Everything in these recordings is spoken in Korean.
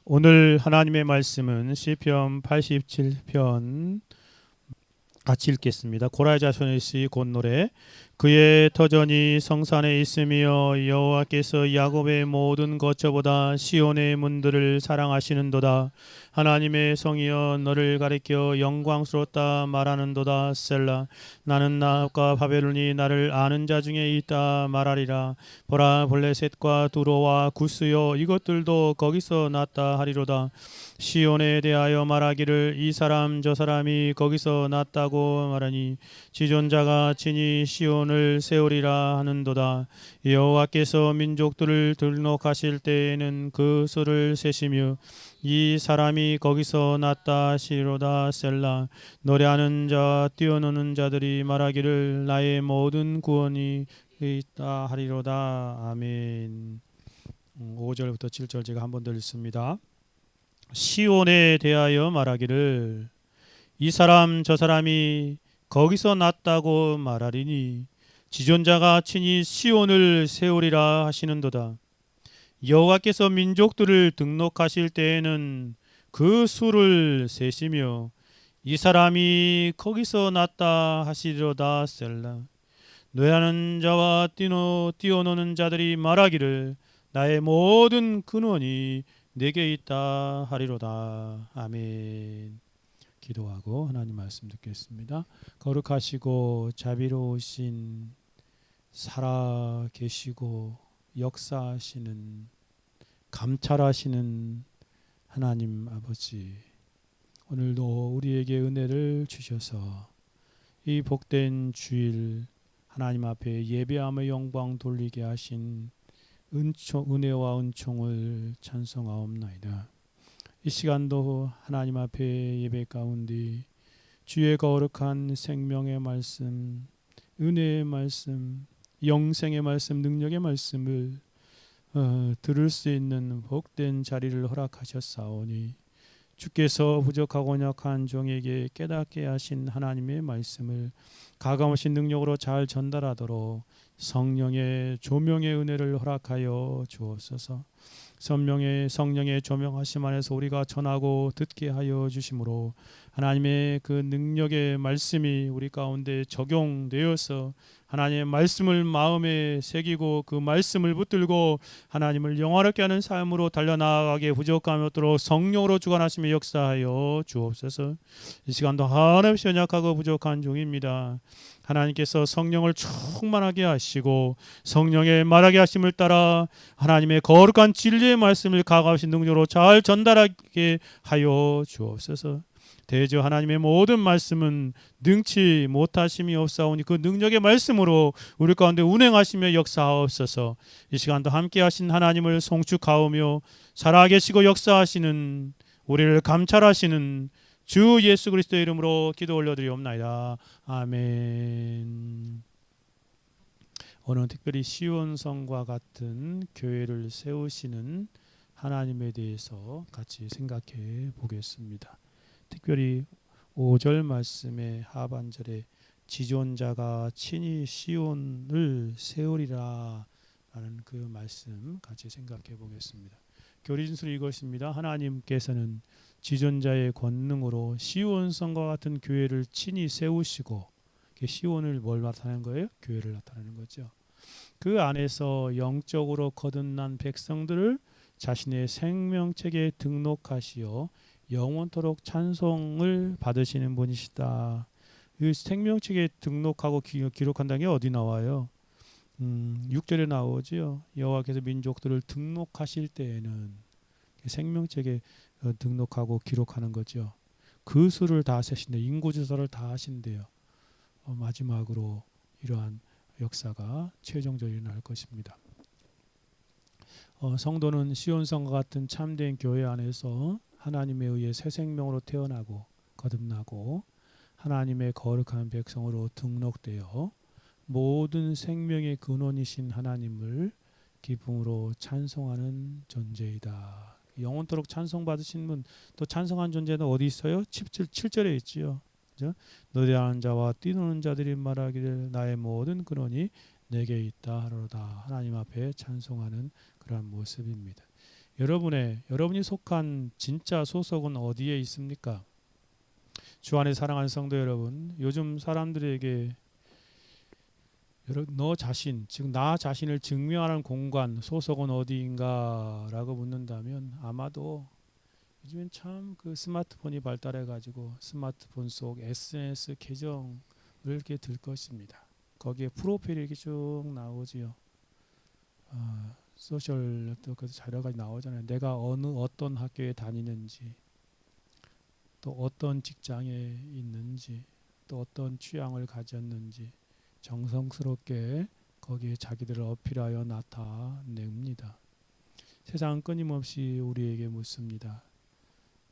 오늘 하나님의 말씀은 시편 87편 같이 읽겠습니다. 고라의 자손의 시 곧노래. 그의 터전이 성산에 있으며 여호와께서 야곱의 모든 거처보다 시온의 문들을 사랑하시는도다. 하나님의 성이여 너를 가리켜 영광스럽다 말하는도다. 셀라. 나는 나합과 바벨론이 나를 아는 자 중에 있다 말하리라. 보라, 블레셋과 두로와 구스요 이것들도 거기서 났다 하리로다. 시온에 대하여 말하기를 이 사람 저 사람이 거기서 났다고 말하니 지존자가 친히 시온을 세우리라 하는도다. 여호와께서 민족들을 등록하실 때에는 그 수를 세시며 이 사람이 거기서 났다 하시리로다. 셀라. 노래하는 자 뛰어노는 자들이 말하기를 나의 모든 구원이 있다 하리로다. 아멘. 5절부터 7절 제가 한 번 더 읽습니다. 시온에 대하여 말하기를 이 사람 저 사람이 거기서 났다고 말하리니 지존자가 친히 시온을 세우리라 하시는도다. 여호와께서 민족들을 등록하실 때에는 그 수를 세시며 이 사람이 거기서 났다 하시리로다. 셀라. 노래하는 자와 뛰어노는 자들이 말하기를 나의 모든 근원이 내게 있다 하리로다. 아멘. 기도하고 하나님 말씀 듣겠습니다. 거룩하시고 자비로우신 살아 계시고 역사하시는 감찰하시는 하나님 아버지, 오늘도 우리에게 은혜를 주셔서 이 복된 주일 하나님 앞에 예배함의 영광 돌리게 하신 은혜와 은총을 찬송하옵나이다. 이 시간도 하나님 앞에 예배 가운데 주의 거룩한 생명의 말씀, 은혜의 말씀, 영생의 말씀, 능력의 말씀을 들을 수 있는 복된 자리를 허락하셨사오니 주께서 부족하고 약한 종에게 깨닫게 하신 하나님의 말씀을 가감하신 능력으로 잘 전달하도록 성령의 조명의 은혜를 허락하여 주옵소서. 성령의 조명하심 안에서 우리가 전하고 듣게 하여 주심으로 하나님의 그 능력의 말씀이 우리 가운데 적용되어서 하나님의 말씀을 마음에 새기고 그 말씀을 붙들고 하나님을 영화롭게 하는 삶으로 달려나가게 부족함이 없도록 성령으로 주관하시며 역사하여 주옵소서. 이 시간도 한없이 연약하고 부족한 종입니다. 하나님께서 성령을 충만하게 하시고 성령의 말하게 하심을 따라 하나님의 거룩한 진리의 말씀을 가까우신 능력으로 잘 전달하게 하여 주옵소서. 대저 하나님의 모든 말씀은 능치 못하심이 없사오니 그 능력의 말씀으로 우리 가운데 운행하시며 역사하옵소서. 이 시간도 함께 하신 하나님을 송축하오며 살아계시고 역사하시는 우리를 감찰하시는 주 예수 그리스도의 이름으로 기도 올려드리옵나이다. 아멘. 오늘 특별히 시온성과 같은 교회를 세우시는 하나님에 대해서 같이 생각해 보겠습니다. 특별히 5절 말씀의 하반절에 지존자가 친히 시온을 세우리라 라는 그 말씀 같이 생각해 보겠습니다. 교리진술 이것입니다. 하나님께서는 지존자의 권능으로 시온성과 같은 교회를 친히 세우시고, 시온을 뭘 나타내는 거예요? 교회를 나타내는 거죠. 그 안에서 영적으로 거듭난 백성들을 자신의 생명책에 등록하시어 영원토록 찬송을 받으시는 분이시다. 이 생명책에 등록하고 기록한다는 게 어디 나와요? 6절에 나오지요. 여호와께서 민족들을 등록하실 때에는 생명책에 등록하고 기록하는 거죠. 그 수를 다 세신대, 인구조사를 다 하신대요. 마지막으로 이러한 역사가 최종적으로 일어날 것입니다. 성도는 시온성과 같은 참된 교회 안에서 하나님에 의해 새 생명으로 태어나고 거듭나고 하나님의 거룩한 백성으로 등록되어 모든 생명의 근원이신 하나님을 기쁨으로 찬송하는 존재이다. 영원토록 찬송받으신 분, 또 찬송한 존재는 어디 있어요? 7절에 있지요. 노래하는 자와 뛰노는 자들이 말하기를 나의 모든 근원이 내게 있다 하로다. 하나님 앞에 찬송하는 그러한 모습입니다. 여러분이 속한 진짜 소속은 어디에 있습니까? 주 안에 사랑하는 성도 여러분, 요즘 사람들에게 너 자신, 즉 나 자신을 증명하는 공간, 소속은 어디인가라고 묻는다면 아마도 요즘엔 참 그 스마트폰이 발달해 가지고 스마트폰 속 SNS 계정을 이렇게 들 것입니다. 거기에 프로필이 이렇게 쭉 나오지요. 소셜 그 자료가 나오잖아요. 내가 어떤 학교에 다니는지, 또 어떤 직장에 있는지, 또 어떤 취향을 가졌는지 정성스럽게 거기에 자기들을 어필하여 나타냅니다. 세상은 끊임없이 우리에게 묻습니다.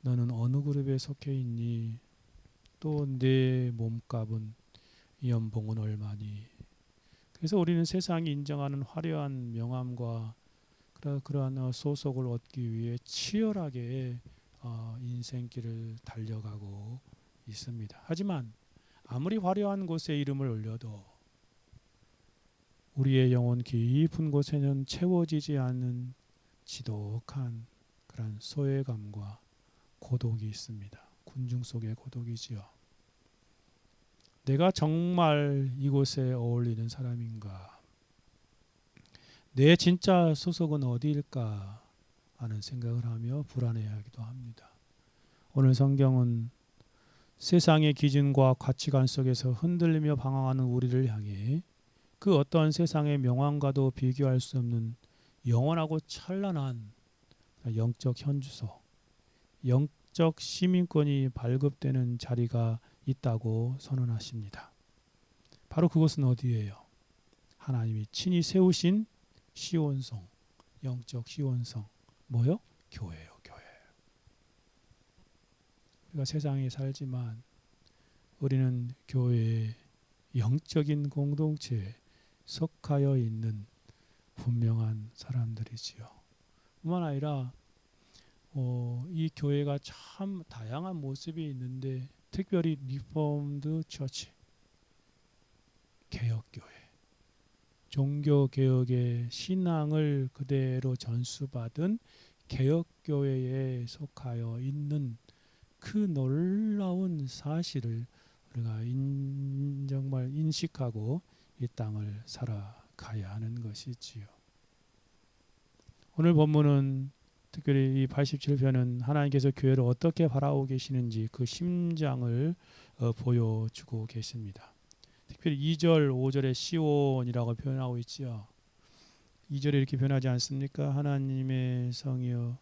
너는 어느 그룹에 속해 있니? 또 내 몸값은, 연봉은 얼마니? 그래서 우리는 세상이 인정하는 화려한 명함과 그러한 소속을 얻기 위해 치열하게 인생길을 달려가고 있습니다. 하지만 아무리 화려한 곳에 이름을 올려도 우리의 영혼 깊은 곳에는 채워지지 않는 지독한 그런 소외감과 고독이 있습니다. 군중 속의 고독이지요. 내가 정말 이곳에 어울리는 사람인가? 내 진짜 소속은 어디일까? 하는 생각을 하며 불안해하기도 합니다. 오늘 성경은 세상의 기준과 가치관 속에서 흔들리며 방황하는 우리를 향해 그 어떤 세상의 명함과도 비교할 수 없는 영원하고 찬란한 영적 현주소, 영적 시민권이 발급되는 자리가 있다고 선언하십니다. 바로 그것은 어디예요? 하나님이 친히 세우신 시온성, 영적 시온성. 뭐요? 교회요, 교회. 우리가 세상에 살지만 우리는 교회의 영적인 공동체에 속하여 있는 분명한 사람들이지요. 뿐만 아니라 이 교회가 참 다양한 모습이 있는데 특별히 리폼드 처치, 개혁교회, 종교개혁의 신앙을 그대로 전수받은 개혁교회에 속하여 있는 그 놀라운 사실을 우리가 정말 인식하고 이 땅을 살아가야 하는 것이지요. 오늘 본문은 특별히 이 87편은 하나님께서 교회를 어떻게 바라보고 계시는지 그 심장을 보여주고 계십니다. 특별히 2절, 5절에 시온이라고 표현하고 있지요. 2절에 이렇게 표현하지 않습니까? 하나님의 성이여.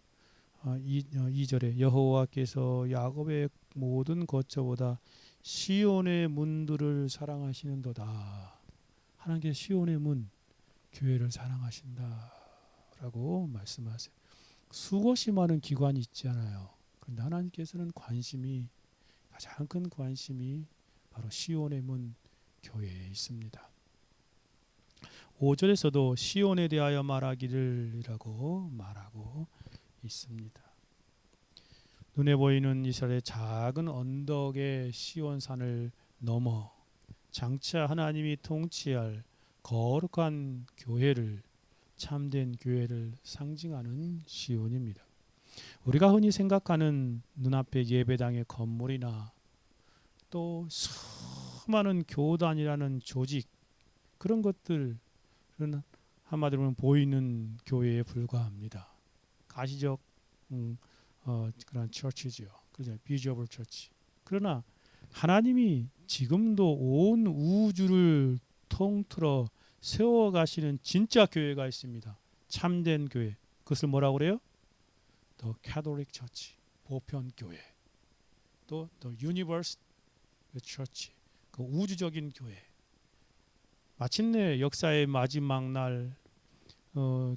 2절에 여호와께서 야곱의 모든 거처보다 시온의 문들을 사랑하시는도다. 하나님께서 시온의 문, 교회를 사랑하신다라고 말씀하세요. 수것이 많은 기관이 있지 않아요. 그런데 하나님께서는 가장 큰 관심이 바로 시온의 문, 교회에 있습니다. 5절에서도 시온에 대하여 말하기를이라고 말하고 있습니다. 눈에 보이는 이스라엘의 작은 언덕의 시온산을 넘어 장차 하나님이 통치할 거룩한 교회를, 참된 교회를 상징하는 시온입니다. 우리가 흔히 생각하는 눈앞의 예배당의 건물이나 또 수많은 교단이라는 조직, 그런 것들은 한마디로 보면 보이는 교회에 불과합니다. 가시적 그런 처치죠. 그죠? 비주얼 처치. 그러나 하나님이 지금도 온 우주를 통틀어 세워가시는 진짜 교회가 있습니다. 참된 교회. 그것을 뭐라고 그래요? The Catholic Church, 보편 교회. 또 The Universe Church, 그 우주적인 교회. 마침내 역사의 마지막 날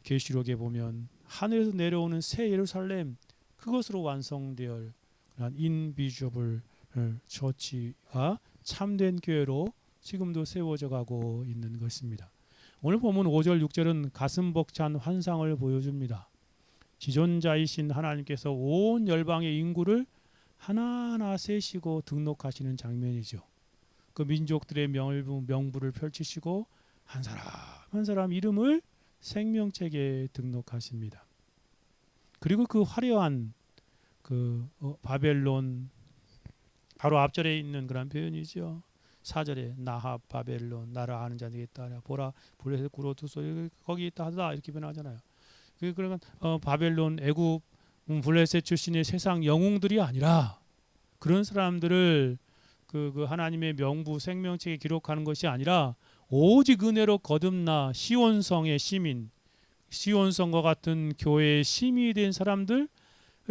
계시록에 보면 하늘에서 내려오는 새 예루살렘, 그것으로 완성되어 인비주얼 처치가 참된 교회로 지금도 세워져 가고 있는 것입니다. 오늘 보면 5절 6절은 가슴 벅찬 환상을 보여줍니다. 지존자이신 하나님께서 온 열방의 인구를 하나하나 세시고 등록하시는 장면이죠. 그 민족들의 명부를 펼치시고 한 사람 한 사람 이름을 생명책에 등록하십니다. 그리고 그 화려한 바벨론 바로 앞절에 있는 그런 표현이죠. 4절에 나합 바벨론 나를 아는 자들이 있다. 보라 불에서 구로 두 소리 거기 있다 하다 이렇게 변하잖아요. 그러면 바벨론 애굽 블레셋 출신의 세상 영웅들이 아니라 그런 사람들을 그 하나님의 명부 생명책에 기록하는 것이 아니라 오직 은혜로 거듭나 시온성의 시민, 시온성과 같은 교회의 시민이 된 사람들을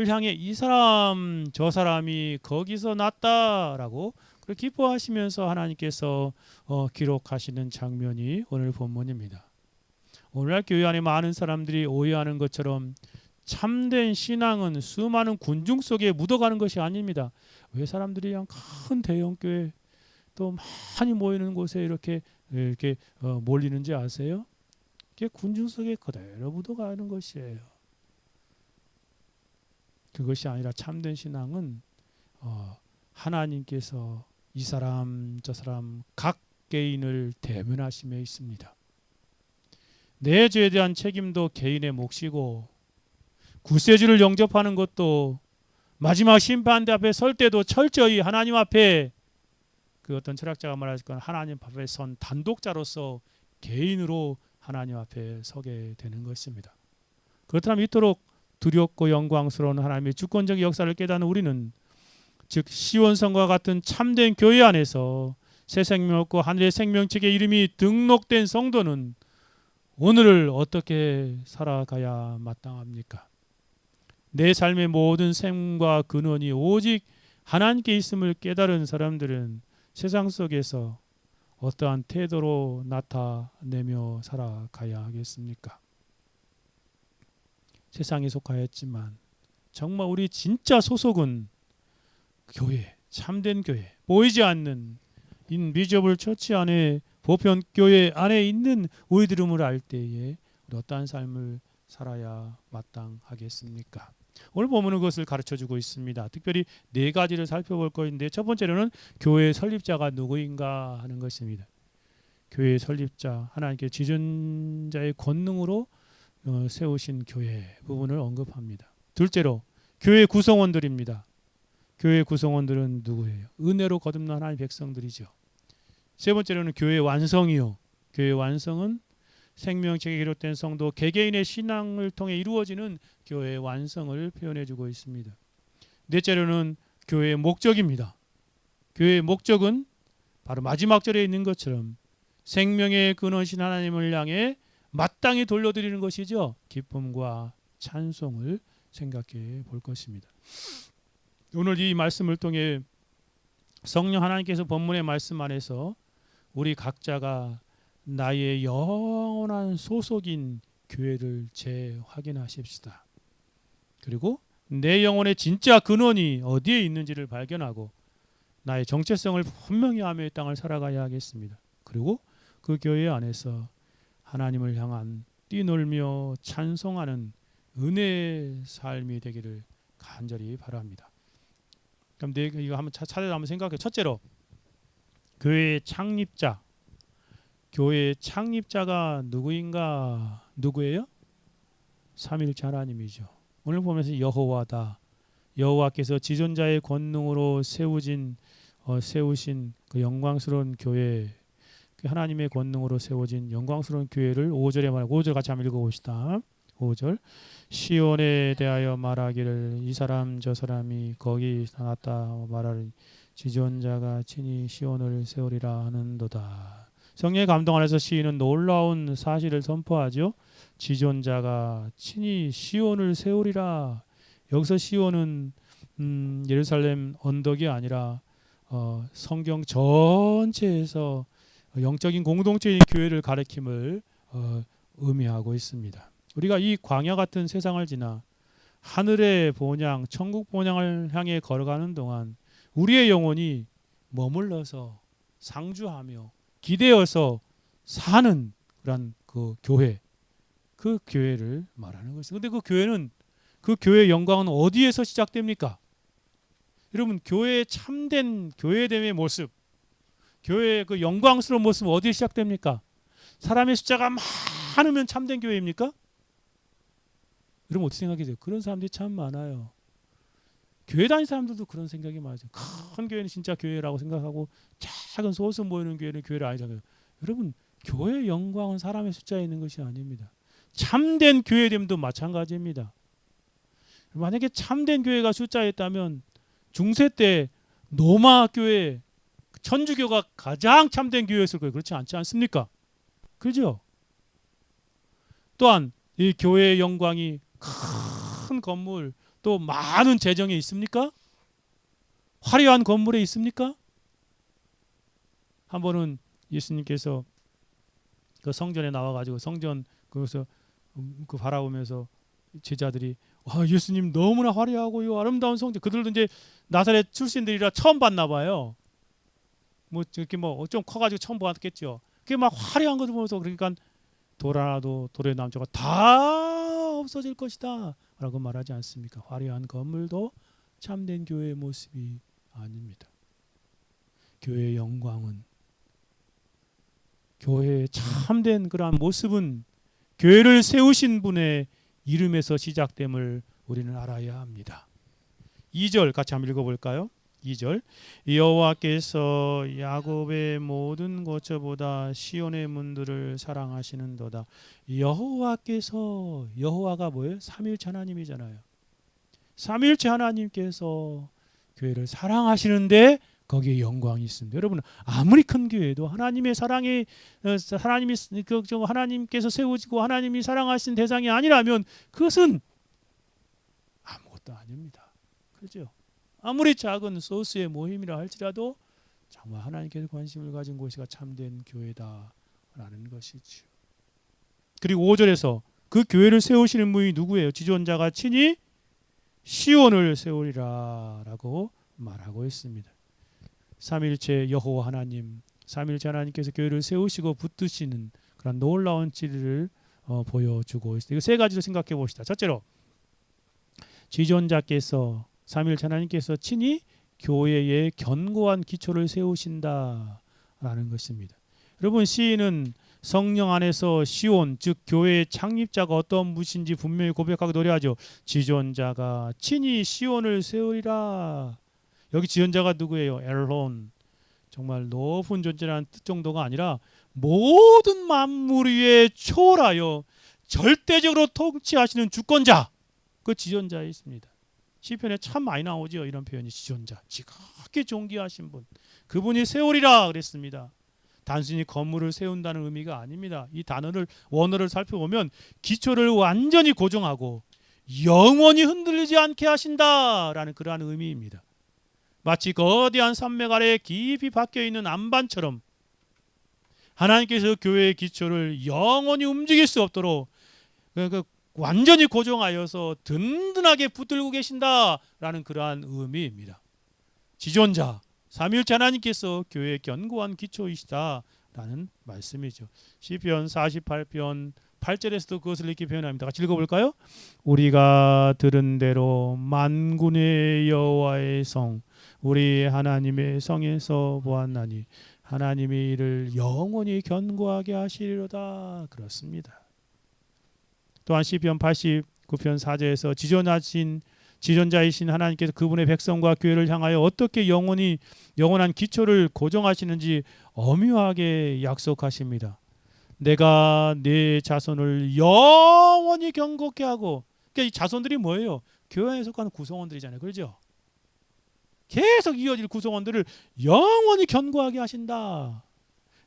향해 이 사람 저 사람이 거기서 났다라고 그렇게 기뻐하시면서 하나님께서 기록하시는 장면이 오늘 본문입니다. 오늘날 교회 안에 많은 사람들이 오해하는 것처럼 참된 신앙은 수많은 군중 속에 묻어가는 것이 아닙니다. 왜 사람들이 그냥 큰 대형교회 또 많이 모이는 곳에 이렇게 몰리는지 아세요? 그게 군중 속에 그대로 묻어가는 것이에요. 그것이 아니라 참된 신앙은 하나님께서 이 사람 저 사람 각 개인을 대면하심에 있습니다. 내 죄에 대한 책임도 개인의 몫이고 구세주를 영접하는 것도 마지막 심판대 앞에 설 때도 철저히 하나님 앞에 그 어떤 철학자가 말할 건 하나님 앞에 선 단독자로서 개인으로 하나님 앞에 서게 되는 것입니다. 그렇다면 이토록 두렵고 영광스러운 하나님의 주권적 역사를 깨닫는 우리는 즉 시온성과 같은 참된 교회 안에서 새 생명 얻고 하늘의 생명책에 이름이 등록된 성도는 오늘을 어떻게 살아가야 마땅합니까? 내 삶의 모든 셈과 근원이 오직 하나님께 있음을 깨달은 사람들은 세상 속에서 어떠한 태도로 나타내며 살아가야 하겠습니까? 세상에 속하였지만 정말 우리 진짜 소속은 교회, 참된 교회, 보이지 않는 인비저블 처치 안에 보편 교회 안에 있는 우리들임을 알 때에 어떠한 삶을 살아야 마땅하겠습니까? 오늘 본문은 그것을 가르쳐주고 있습니다. 특별히 네 가지를 살펴볼 것인데 첫 번째로는 교회의 설립자가 누구인가 하는 것입니다. 교회의 설립자, 하나님께 지존자의 권능으로 세우신 교회 부분을 언급합니다. 둘째로 교회 구성원들입니다. 교회 구성원들은 누구예요? 은혜로 거듭난 하나님의 백성들이죠. 세 번째로는 교회의 완성이요. 교회의 완성은 생명책에 기록된 성도 개개인의 신앙을 통해 이루어지는 교회의 완성을 표현해주고 있습니다. 넷째로는 교회의 목적입니다. 교회의 목적은 바로 마지막 절에 있는 것처럼 생명의 근원이신 하나님을 향해 마땅히 돌려드리는 것이죠. 기쁨과 찬송을 생각해 볼 것입니다. 오늘 이 말씀을 통해 성령 하나님께서 본문의 말씀 안에서 우리 각자가 나의 영원한 소속인 교회를 재확인하십시다. 그리고 내 영혼의 진짜 근원이 어디에 있는지를 발견하고 나의 정체성을 분명히 하며 이 땅을 살아가야 하겠습니다. 그리고 그 교회 안에서 하나님을 향한 뛰놀며 찬송하는 은혜의 삶이 되기를 간절히 바랍니다. 그럼 이거 한번 차례로 한번 생각해. 첫째로 교회의 창립자. 교회의 창립자가 누구인가? 누구예요? 삼위일체 하나님이죠. 오늘 보면서 여호와다. 여호와께서 지존자의 권능으로 세우신 그 영광스러운 교회, 그 하나님의 권능으로 세워진 영광스러운 교회를 5절에 말하고 5절 같이 한번 읽어봅시다. 5절 시온에 대하여 말하기를 이 사람 저 사람이 거기 나왔다 말하리 지존자가 친히 시온을 세우리라 하는도다. 성령의 감동 안에서 시인은 놀라운 사실을 선포하죠. 지존자가 친히 시온을 세우리라. 여기서 시온은 예루살렘 언덕이 아니라 성경 전체에서 영적인 공동체인 교회를 가리킴을 의미하고 있습니다. 우리가 이 광야 같은 세상을 지나 하늘의 본향, 천국 본향을 향해 걸어가는 동안 우리의 영혼이 머물러서 상주하며 기대어서 사는 그런 그 교회, 그 교회를 말하는 것입니다. 그런데 그 교회는 그 교회의 영광은 어디에서 시작됩니까? 여러분, 교회의 참된 교회됨의 모습, 교회의 그 영광스러운 모습은 어디에 시작됩니까? 사람의 숫자가 많으면 참된 교회입니까? 여러분 어떻게 생각하세요? 그런 사람들이 참 많아요. 교회 다니는 사람들도 그런 생각이 많아요. 큰 교회는 진짜 교회라고 생각하고 작은 소수 모이는 교회는 교회를 아니잖아요. 여러분 교회의 영광은 사람의 숫자에 있는 것이 아닙니다. 참된 교회됨도 마찬가지입니다. 만약에 참된 교회가 숫자에 있다면 중세 때 로마 교회 천주교가 가장 참된 교회였을 거예요. 그렇지 않지 않습니까? 그죠? 또한 이 교회의 영광이 큰 건물 또 많은 재정에 있습니까? 화려한 건물에 있습니까? 한 번은 예수님께서 그 성전에 나와가지고 성전 거기서 그 바라보면서 제자들이 와 예수님 너무나 화려하고 이 아름다운 성전, 그들도 이제 나사렛 출신들이라 처음 봤나 봐요. 뭐 이렇게 뭐 좀 커가지고 처음 봤겠죠. 그게 막 화려한 것을 보면서 그러니까 돌 하나도 돌에 남자가 다 없어질 것이다 라고 말하지 않습니까? 화려한 건물도 참된 교회의 모습이 아닙니다. 교회의 영광은, 교회의 참된 그러한 모습은 교회를 세우신 분의 이름에서 시작됨을 우리는 알아야 합니다. 2절 같이 한번 읽어볼까요? 2절 여호와께서 야곱의 모든 거처보다 시온의 문들을 사랑하시는도다. 여호와께서, 여호와가 뭐예요? 삼위일체 하나님이잖아요. 삼위일체 하나님께서 교회를 사랑하시는데 거기에 영광이 있습니다. 여러분 아무리 큰 교회도 하나님의 사랑이 하나님이 하나님께서 세우시고 하나님이 사랑하신 대상이 아니라면 그것은 아무것도 아닙니다. 그렇죠? 아무리 작은 소스의 모임이라 할지라도 정말 하나님께서 관심을 가진 곳이 참된 교회다라는 것이죠. 그리고 5절에서 그 교회를 세우시는 분이 누구예요? 지존자가 친히 시온을 세우리라 라고 말하고 있습니다. 삼일체 여호와 하나님, 삼일체 하나님께서 교회를 세우시고 붙드시는 그런 놀라운 진리를 보여주고 있습니다. 이거 세 가지로 생각해 봅시다. 첫째로 지존자께서, 삼일체 하나님께서 친히 교회에 견고한 기초를 세우신다라는 것입니다. 여러분 시인은 성령 안에서 시온, 즉 교회의 창립자가 어떤 분인지 분명히 고백하고 노래하죠. 지존자가 친히 시온을 세우리라. 여기 지존자가 누구예요? 엘론. 정말 높은 존재라는 뜻 정도가 아니라 모든 만물 위에 초월하여 절대적으로 통치하시는 주권자, 그 지존자에 있습니다. 시편에 참 많이 나오죠. 이런 표현이 지존자, 지극히 존귀하신 분, 그분이 세우리라 그랬습니다. 단순히 건물을 세운다는 의미가 아닙니다. 이 단어를 원어를 살펴보면 기초를 완전히 고정하고 영원히 흔들리지 않게 하신다라는 그러한 의미입니다. 마치 거대한 산맥 아래에 깊이 박혀있는 안반처럼 하나님께서 교회의 기초를 영원히 움직일 수 없도록 완전히 고정하여서 든든하게 붙들고 계신다라는 그러한 의미입니다. 지존자, 삼위일체 하나님께서 교회의 견고한 기초이시다라는 말씀이죠. 시편 48편 8절에서도 그것을 이렇게 표현합니다. 같이 읽어볼까요? 우리가 들은 대로 만군의 여호와의 성, 우리 하나님의 성에서 보았나니 하나님이 이를 영원히 견고하게 하시리로다. 그렇습니다. 또한 시편 89편 4절에서 지존자이신 하나님께서 그분의 백성과 교회를 향하여 어떻게 영원한 기초를 고정하시는지 엄유하게 약속하십니다. 내가 네 자손을 영원히 견고케 하고, 그러니까 이 자손들이 뭐예요? 교회 안에 속하는 구성원들이잖아요. 그렇죠? 계속 이어질 구성원들을 영원히 견고하게 하신다.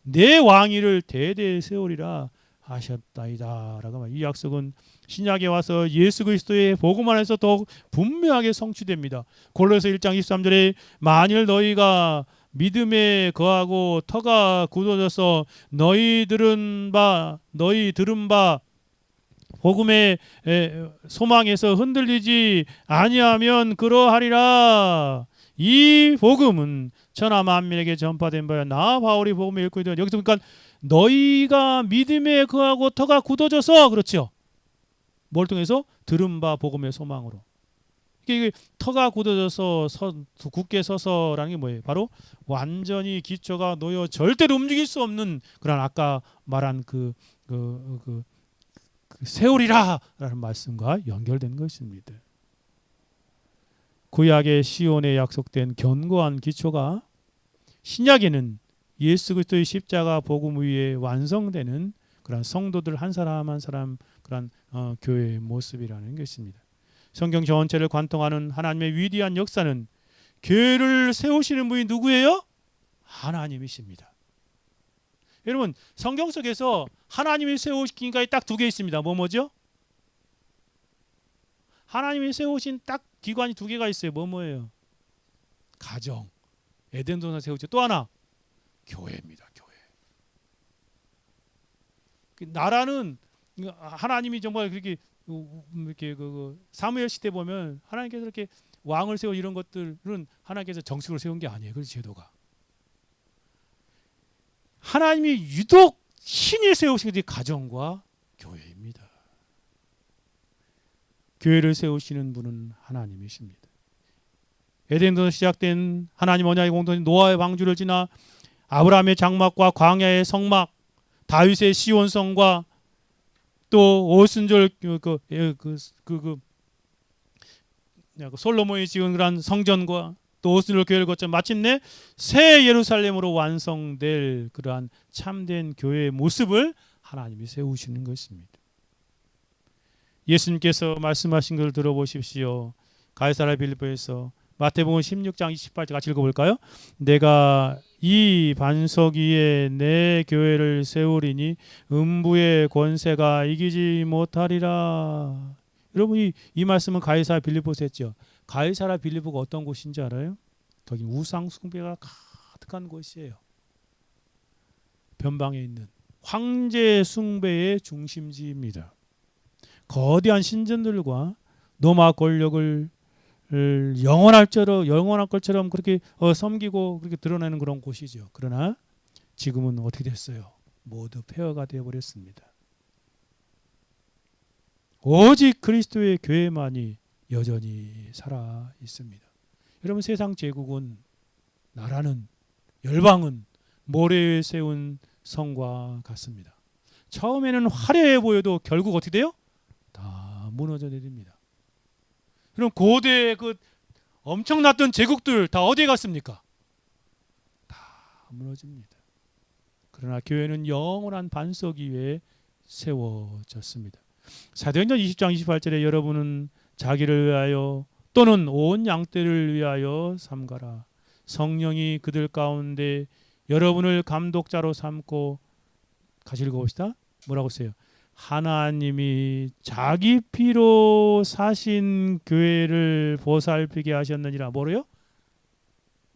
내 왕위를 대대에 세우리라 하셨다이다 라고 이 약속은 신약에 와서 예수 그리스도의 복음 안에서 더욱 분명하게 성취됩니다. 골로새 1장 23절에 만일 너희가 믿음에 거하고 터가 굳어져서 너희 들은 바 복음의 소망에서 흔들리지 아니하면 그러하리라. 이 복음은 천하 만민에게 전파된 바야 나 바울이 복음을 읽고 있다. 여기서 그러니까 너희가 믿음에 거하고 터가 굳어져서, 그렇죠? 뭘 통해서? 들은 바 복음의 소망으로. 이게 터가 굳어져서 굳게 서서라는 게 뭐예요? 바로 완전히 기초가 놓여 절대로 움직일 수 없는 그런 아까 말한 그 세우리라 라는 말씀과 연결된 것입니다. 구약의 시온에 약속된 견고한 기초가 신약에는 예수 그리스도의 십자가 복음 위에 완성되는 그런 성도들 한 사람 한 사람 그런 교회의 모습이라는 것입니다. 성경 전체를 관통하는 하나님의 위대한 역사는 교회를 세우시는 분이 누구예요? 하나님이십니다. 여러분, 성경 속에서 하나님이 세우신 것이 딱 두 개 있습니다. 뭐죠? 하나님이 세우신 딱 기관이 두 개가 있어요. 뭐예요? 가정, 에덴 동산 세우죠. 또 하나, 교회입니다. 교회. 나라는 하나님이 정말 그렇게 사무엘 시대 보면 하나님께서 이렇게 왕을 세워 이런 것들은 하나님께서 정식으로 세운 게 아니에요. 그 제도가. 하나님이 유독 신이 세우신 게 가정과 교회입니다. 교회를 세우시는 분은 하나님이십니다. 에덴에서 시작된 하나님 언약의 공동체 노아의 방주를 지나 아브라함의 장막과 광야의 성막, 다윗의 시온성과 또 오순절 솔로몬이 지은 그런 성전과 또 오순절 교회를 거쳐 마침내 새 예루살렘으로 완성될 그러한 참된 교회의 모습을 하나님이 세우시는 것입니다. 예수님께서 말씀하신 것을 들어보십시오. 가이사랴 빌립보에서 마태복음 16장 28절 같이 읽어볼까요? 내가 이 반석 위에 내 교회를 세우리니 음부의 권세가 이기지 못하리라. 여러분 이 말씀은 가이사랴 빌립보에서 했죠. 가이사랴 빌립보가 어떤 곳인지 알아요? 거기 우상 숭배가 가득한 곳이에요. 변방에 있는 황제 숭배의 중심지입니다. 거대한 신전들과 로마 권력을 영원할 것처럼 그렇게 섬기고 그렇게 드러내는 그런 곳이죠. 그러나 지금은 어떻게 됐어요? 모두 폐허가 되어버렸습니다. 오직 그리스도의 교회만이 여전히 살아 있습니다. 여러분 세상 제국은 나라는 열방은 모래 위에 세운 성과 같습니다. 처음에는 화려해 보여도 결국 어떻게 돼요? 다 무너져 내립니다. 그럼 고대 엄청났던 제국들 다 어디에 갔습니까? 다 무너집니다. 그러나 교회는 영원한 반석 위에 세워졌습니다. 사도행전 20장 28절에 여러분은 자기를 위하여 또는 온 양떼를 위하여 삼가라. 성령이 그들 가운데 여러분을 감독자로 삼고 같이 읽어봅시다. 뭐라고 써요? 하나님이 자기 피로 사신 교회를 보살피게 하셨느니라. 뭐래요?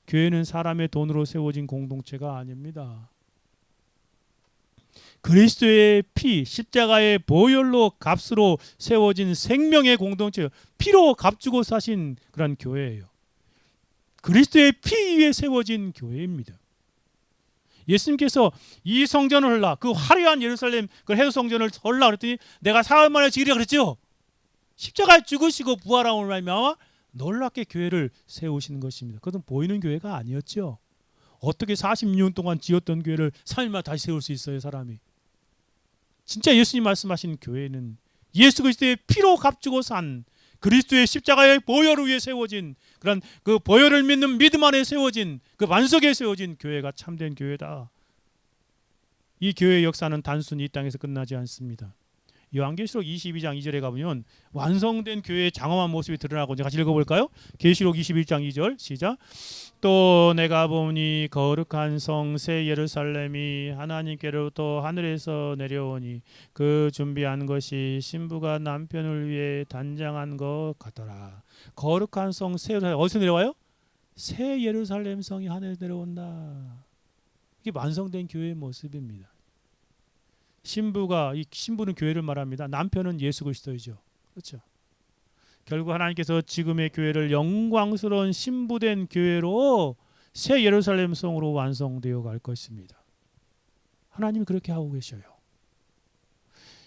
교회는 사람의 돈으로 세워진 공동체가 아닙니다. 그리스도의 피, 십자가의 보혈로 값으로 세워진 생명의 공동체예요. 피로 값주고 사신 그런 교회예요. 그리스도의 피 위에 세워진 교회입니다. 예수님께서 이 성전을 헐라, 그 화려한 예루살렘 그 해도 성전을 헐라 그랬더니 내가 사흘 만에 지으리라 그랬죠. 십자가에 죽으시고 부활함으로 말미암아 놀랍게 교회를 세우시는 것입니다. 그것은 보이는 교회가 아니었죠. 어떻게 40년 동안 지었던 교회를 3일 만에 다시 세울 수 있어요, 사람이. 진짜 예수님 말씀하신 교회는 예수 그리스도의 피로 값주고 산 그리스도의 십자가의 보혈을 위해 세워진 그런 그 보혈을 믿는 믿음 안에 세워진 그 반석에 세워진 교회가 참된 교회다. 이 교회의 역사는 단순히 이 땅에서 끝나지 않습니다. 요한계시록 22장 2절에 가보면 완성된 교회의 장엄한 모습이 드러나고 같이 읽어볼까요? 계시록 21장 2절 시작. 또 내가 보니 거룩한 성 새 예루살렘이 하나님께로부터 하늘에서 내려오니 그 준비한 것이 신부가 남편을 위해 단장한 것 같더라. 거룩한 성 새 예루살렘 어디서 내려와요? 새 예루살렘 성이 하늘에서 내려온다. 이게 완성된 교회의 모습입니다. 이 신부는 교회를 말합니다. 남편은 예수 그리스도이죠. 그렇죠. 결국 하나님께서 지금의 교회를 영광스러운 신부된 교회로 새 예루살렘 성으로 완성되어 갈 것입니다. 하나님이 그렇게 하고 계셔요.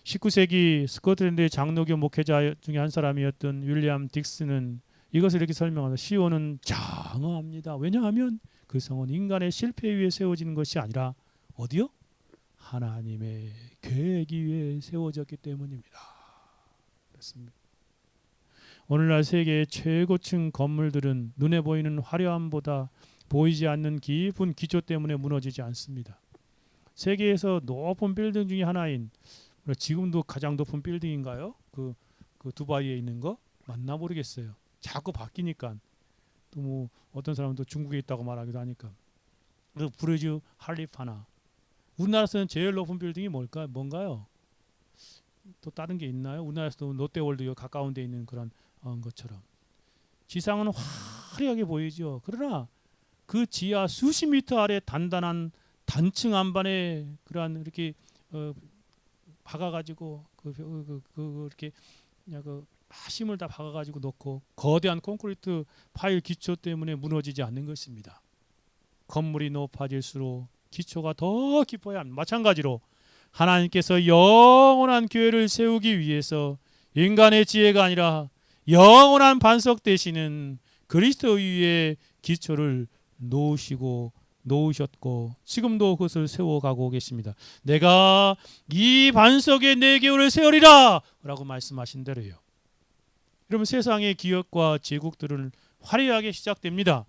19세기 스코틀랜드의 장로교 목회자 중에 한 사람이었던 윌리엄 딕스는 이것을 이렇게 설명합니다. 시온은 장엄합니다. 왜냐하면 그 성은 인간의 실패 위에 세워지는 것이 아니라 어디요? 하나님의 계획이 위해 세워졌기 때문입니다. 그렇습니다. 오늘날 세계의 최고층 건물들은 눈에 보이는 화려함보다 보이지 않는 깊은 기초 때문에 무너지지 않습니다. 세계에서 높은 빌딩 중에 하나인, 지금도 가장 높은 빌딩인가요? 그 두바이에 있는 거 맞나 모르겠어요. 자꾸 바뀌니까. 또 뭐 어떤 사람은 또 중국에 있다고 말하기도 하니까. 그 부르즈 할리파나. 우리나라에서는 제일 높은 빌딩이 뭔가요? 또 다른 게 있나요? 우리나라에서도 롯데월드 가까운 데 있는 그런 것처럼. 지상은 화려하게 보이죠. 그러나 그 지하 수십 미터 아래 단단한 단층 안반에 그러한 이렇게 박아가지고 이렇게 힘을 다 박아가지고 놓고 거대한 콘크리트 파일 기초 때문에 무너지지 않는 것입니다. 건물이 높아질수록 기초가 더 깊어야 합니다. 마찬가지로 하나님께서 영원한 교회를 세우기 위해서 인간의 지혜가 아니라 영원한 반석 되시는 그리스도 위에 기초를 놓으셨고 지금도 그것을 세워가고 계십니다. 내가 이 반석에 내 교회를 세우리라 라고 말씀하신 대로요. 여러분, 세상의 기업과 제국들은 화려하게 시작됩니다.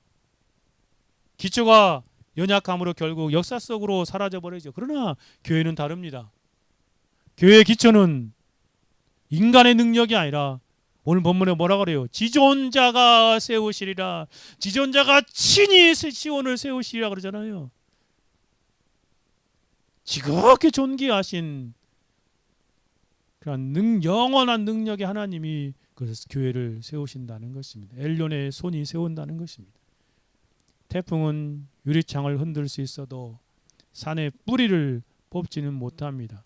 기초가 연약함으로 결국 역사 속으로 사라져버리죠. 그러나 교회는 다릅니다. 교회의 기초는 인간의 능력이 아니라 오늘 본문에 뭐라 그래요? 지존자가 세우시리라. 지존자가 친히 시온을 세우시리라 그러잖아요. 지극히 존귀하신 그런 영원한 능력의 하나님이 그래서 교회를 세우신다는 것입니다. 엘론의 손이 세운다는 것입니다. 태풍은 유리창을 흔들 수 있어도 산의 뿌리를 뽑지는 못합니다.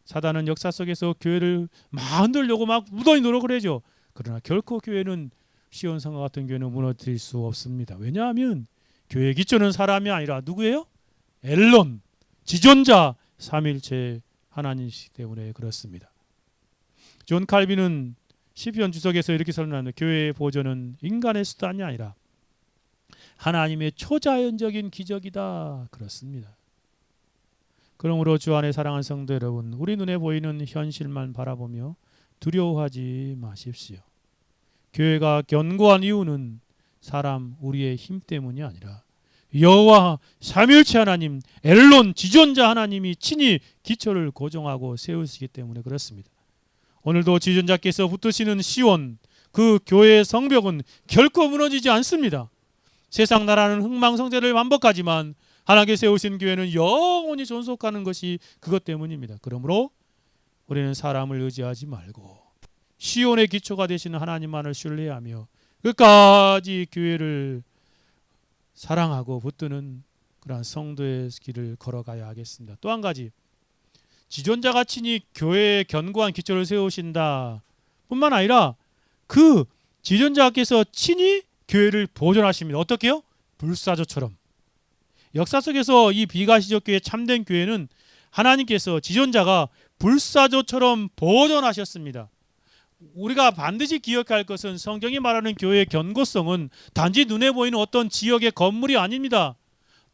사단은 역사 속에서 교회를 막 흔들려고 막 무던히 노력을 하죠. 그러나 결코 교회는 시온성과 같은 교회는 무너뜨릴 수 없습니다. 왜냐하면 교회의 기초는 사람이 아니라 누구예요? 엘론, 지존자, 삼일체 하나님이시기 때문에 그렇습니다. 존 칼빈은 시편 주석에서 이렇게 설명합니다. 교회의 보존은 인간의 수단이 아니라 하나님의 초자연적인 기적이다. 그렇습니다. 그러므로 주 안에 사랑하는 성도 여러분, 우리 눈에 보이는 현실만 바라보며 두려워하지 마십시오. 교회가 견고한 이유는 사람 우리의 힘 때문이 아니라 여호와 삼위일체 하나님, 엘론 지존자 하나님이 친히 기초를 고정하고 세우시기 때문에 그렇습니다. 오늘도 지존자께서 붙드시는 시온, 그 교회의 성벽은 결코 무너지지 않습니다. 세상 나라는 흥망성쇠를 반복하지만 하나님께 세우신 교회는 영원히 존속하는 것이 그것 때문입니다. 그러므로 우리는 사람을 의지하지 말고 시온의 기초가 되시는 하나님만을 신뢰하며 끝까지 교회를 사랑하고 붙드는 그러한 성도의 길을 걸어가야 하겠습니다. 또 한 가지, 지존자가 친히 교회의 견고한 기초를 세우신다 뿐만 아니라 그 지존자께서 친히 교회를 보존하십니다. 어떻게요? 불사조처럼. 역사 속에서 이 비가시적 교회 참된 교회는 하나님께서 지존자가 불사조처럼 보존하셨습니다. 우리가 반드시 기억해야 할 것은 성경이 말하는 교회의 견고성은 단지 눈에 보이는 어떤 지역의 건물이 아닙니다.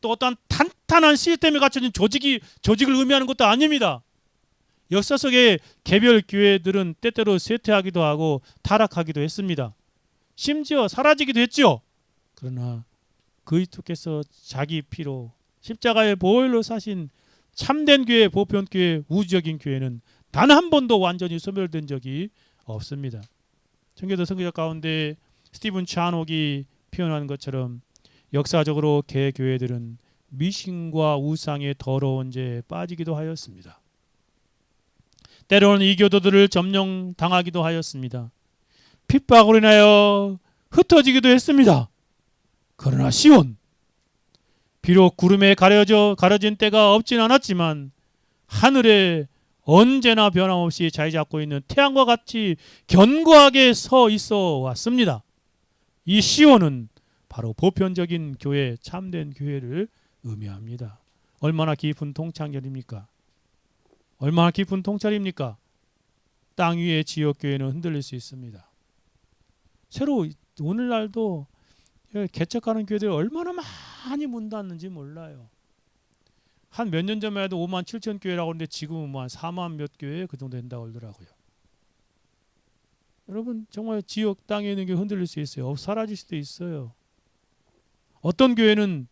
또 어떤 탄탄한 시스템에 갖춰진 조직을 의미하는 것도 아닙니다. 역사 속의 개별 교회들은 때때로 쇠퇴하기도 하고 타락하기도 했습니다. 심지어 사라지기도 했죠. 그러나 그리스도께서 자기 피로 십자가의 보혈로 사신 참된 교회, 보편교회, 우주적인 교회는 단 한 번도 완전히 소멸된 적이 없습니다. 청교도 선교적 가운데 스티븐 찬옥이 표현한 것처럼 역사적으로 개교회들은 미신과 우상의 더러운 죄에 빠지기도 하였습니다. 때로는 이 교도들을 점령당하기도 하였습니다. 핍박으로 인하여 흩어지기도 했습니다. 그러나 시온, 비록 구름에 가려진 때가 없진 않았지만 하늘에 언제나 변함없이 자리 잡고 있는 태양과 같이 견고하게 서 있어 왔습니다. 이 시온은 바로 보편적인 교회, 참된 교회를 의미합니다. 얼마나 깊은 통찰입니까? 얼마나 깊은 통찰입니까? 땅 위의 지역교회는 흔들릴 수 있습니다. 새로 오늘날도 개척하는 교회들이 얼마나 많이 문 닫는지 몰라요. 한 몇 년 전만 해도 5만 7천 교회라고 하는데 지금은 뭐 한 4만 몇 교회 그 정도 된다고 그러더라고요. 여러분 정말 지역 땅에 있는 게 흔들릴 수 있어요. 사라질 수도 있어요. 어떤 교회는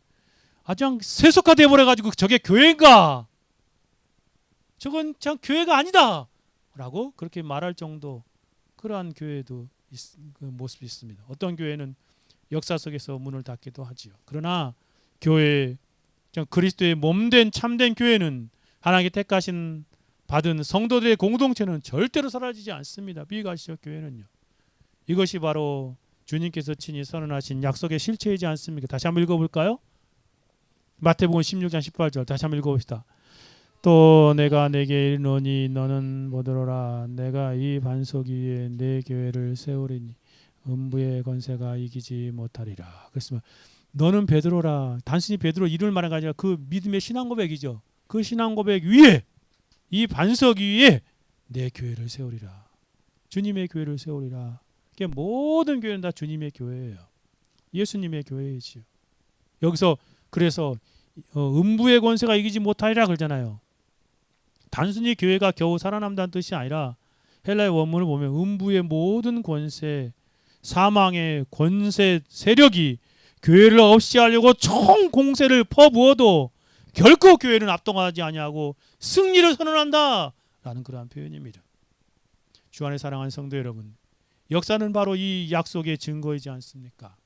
아주 세속화돼 버려가지고 저게 교회인가? 저건 참 교회가 아니다! 라고 그렇게 말할 정도 그러한 교회도 그 모습이 있습니다. 어떤 교회는 역사 속에서 문을 닫기도 하지요. 그러나 교회, 그리스도의 몸된 참된 교회는 하나님께 택하신 받은 성도들의 공동체는 절대로 사라지지 않습니다. 비가시적 교회는요. 이것이 바로 주님께서 친히 선언하신 약속의 실체이지 않습니까? 다시 한번 읽어볼까요? 마태복음 16장 18절 다시 한번 읽어봅시다. 또 내가 내게 이르노니 너는 보더라 내가 이 반석 위에 내 교회를 세우리니 음부의 권세가 이기지 못하리라. 그랬으면 너는 베드로라. 단순히 베드로 이름을 말한 게 아니라 그 믿음의 신앙 고백이죠. 그 신앙 고백 위에 이 반석 위에 내 교회를 세우리라. 주님의 교회를 세우리라. 모든 교회는 다 주님의 교회예요. 예수님의 교회이지요. 여기서 그래서 음부의 권세가 이기지 못하리라 그러잖아요. 단순히 교회가 겨우 살아남다는 뜻이 아니라 헬라의 원문을 보면 음부의 모든 권세, 사망의 권세 세력이 교회를 없이 하려고 총 공세를 퍼부어도 결코 교회는 압도하지 아니하고 승리를 선언한다 라는 그러한 표현입니다. 주 안에 사랑하는 성도 여러분, 역사는 바로 이 약속의 증거이지 않습니까?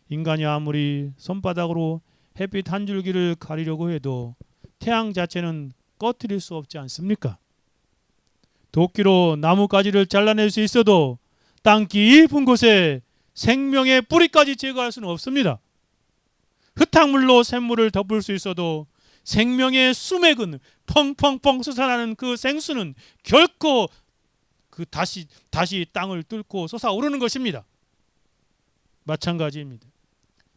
인간이 아무리 손바닥으로 햇빛 한 줄기를 가리려고 해도 태양 자체는 꺼뜨릴 수 없지 않습니까? 도끼로 나뭇가지를 잘라낼 수 있어도 땅 깊은 곳에 생명의 뿌리까지 제거할 수는 없습니다. 흙탕물로 샘물을 덮을 수 있어도 생명의 수맥은 펑펑펑 솟아나는 그 생수는 결코 그 다시 땅을 뚫고 솟아오르는 것입니다. 마찬가지입니다.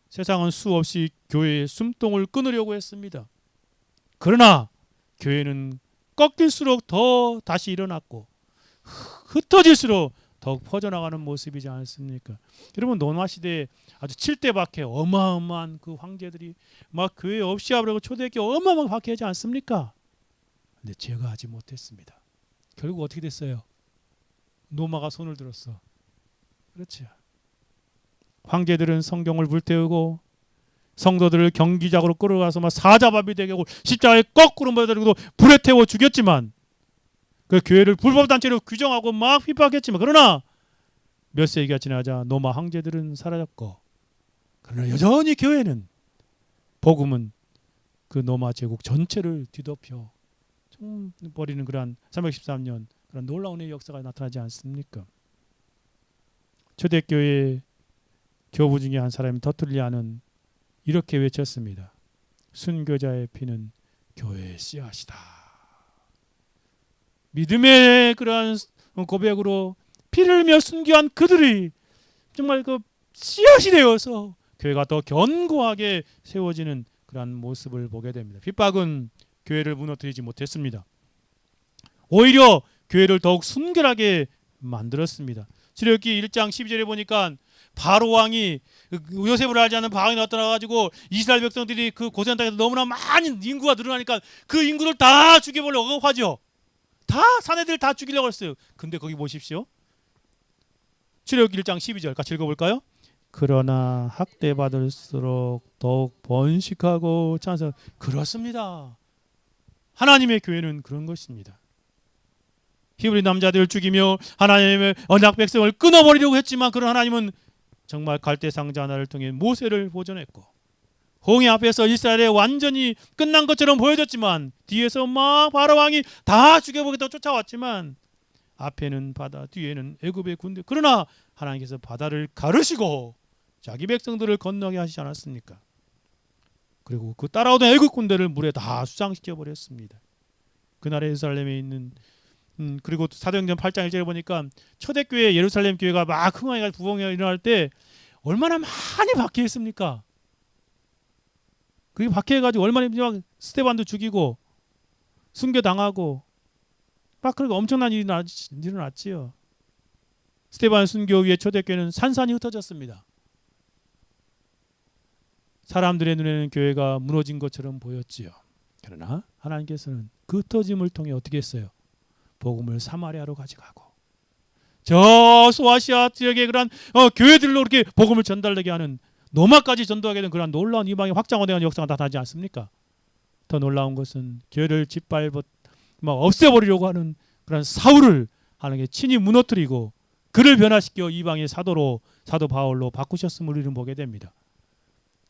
세상은 수없이 교회의 숨통을 끊으려고 했습니다. 그러나 교회는 꺾일수록 더 다시 일어났고 흩어질수록 더욱 퍼져나가는 모습이지 않습니까? 여러분 노마 시대에 아주 7대 박해 어마어마한 그 황제들이 막 교회 없이 하려고 초대교회 어마어마하게 박해하지 않습니까? 근데 제거하지 못했습니다. 결국 어떻게 됐어요? 노마가 손을 들었어. 그렇죠. 황제들은 성경을 불태우고 성도들을 경기장으로 끌어가서 막 사자밥이 되게 하고 십자가에 거꾸로 매달리고 불에 태워 죽였지만 그 교회를 불법단체로 규정하고 막 핍박했지만 그러나 몇 세기가 지나자 노마 황제들은 사라졌고 그러나 여전히 교회는 복음은 그 노마 제국 전체를 뒤덮여 버리는 그러한 313년 그런 놀라운 역사가 나타나지 않습니까? 초대교회 교부 중에 한 사람이 터툴리아는 이렇게 외쳤습니다. 순교자의 피는 교회의 씨앗이다. 믿음의 그러한 고백으로 피를 흘려 순교한 그들이 정말 그 씨앗이 되어서 교회가 더 견고하게 세워지는 그러한 모습을 보게 됩니다. 핍박은 교회를 무너뜨리지 못했습니다. 오히려 교회를 더욱 순결하게 만들었습니다. 출애굽기 1장 12절에 보니까 바로 왕이 요셉을 알지 않는 바왕이 나타나가지고 이스라엘 백성들이 그 고센 땅에서 너무나 많이 인구가 늘어나니까 그 인구를 다 죽여보려고 하죠. 다 사내들 다 죽이려고 했어요. 근데 거기 보십시오. 출애굽기 1장 12절 같이 읽어볼까요? 그러나 학대받을수록 더욱 번식하고 찬성. 그렇습니다. 하나님의 교회는 그런 것입니다. 히브리 남자들을 죽이며 하나님의 언약 백성을 끊어버리려고 했지만 그런 하나님은 정말 갈대 상자 하나를 통해 모세를 보존했고 홍해 앞에서 이스라엘에 완전히 끝난 것처럼 보여졌지만 뒤에서 막 바로 왕이 다 죽여보겠다고 쫓아왔지만 앞에는 바다 뒤에는 애굽의 군대. 그러나 하나님께서 바다를 가르시고 자기 백성들을 건너게 하시지 않았습니까? 그리고 그 따라오던 애굽 군대를 물에 다 수장시켜 버렸습니다. 그날의 예루살렘에 있는 그리고 사도행전 8장 1절에 보니까 초대교회 예루살렘 교회가 막 흥황이 부흥이 일어날 때 얼마나 많이 박해했습니까? 그게 박해해가지고 얼마나 막 스데반도 죽이고 순교당하고 막 그렇게 엄청난 일이 일어났지요. 스데반 순교 위에 초대교회는 산산이 흩어졌습니다. 사람들의 눈에는 교회가 무너진 것처럼 보였지요. 그러나 하나님께서는 그 흩어짐을 통해 어떻게 했어요? 복음을 사마리아로 가져가고 저 소아시아 지역의 그런 교회들로 이렇게 복음을 전달되게 하는 로마까지 전도하게 된 그런 놀라운 이방의 확장화되는 역사가 나타나지 않습니까? 더 놀라운 것은 교회를 짓밟아 막 없애버리려고 하는 그런 사울을 하나님께 친히 무너뜨리고 그를 변화시켜 이방의 사도로 사도 바울로 바꾸셨음을 우리는 보게 됩니다.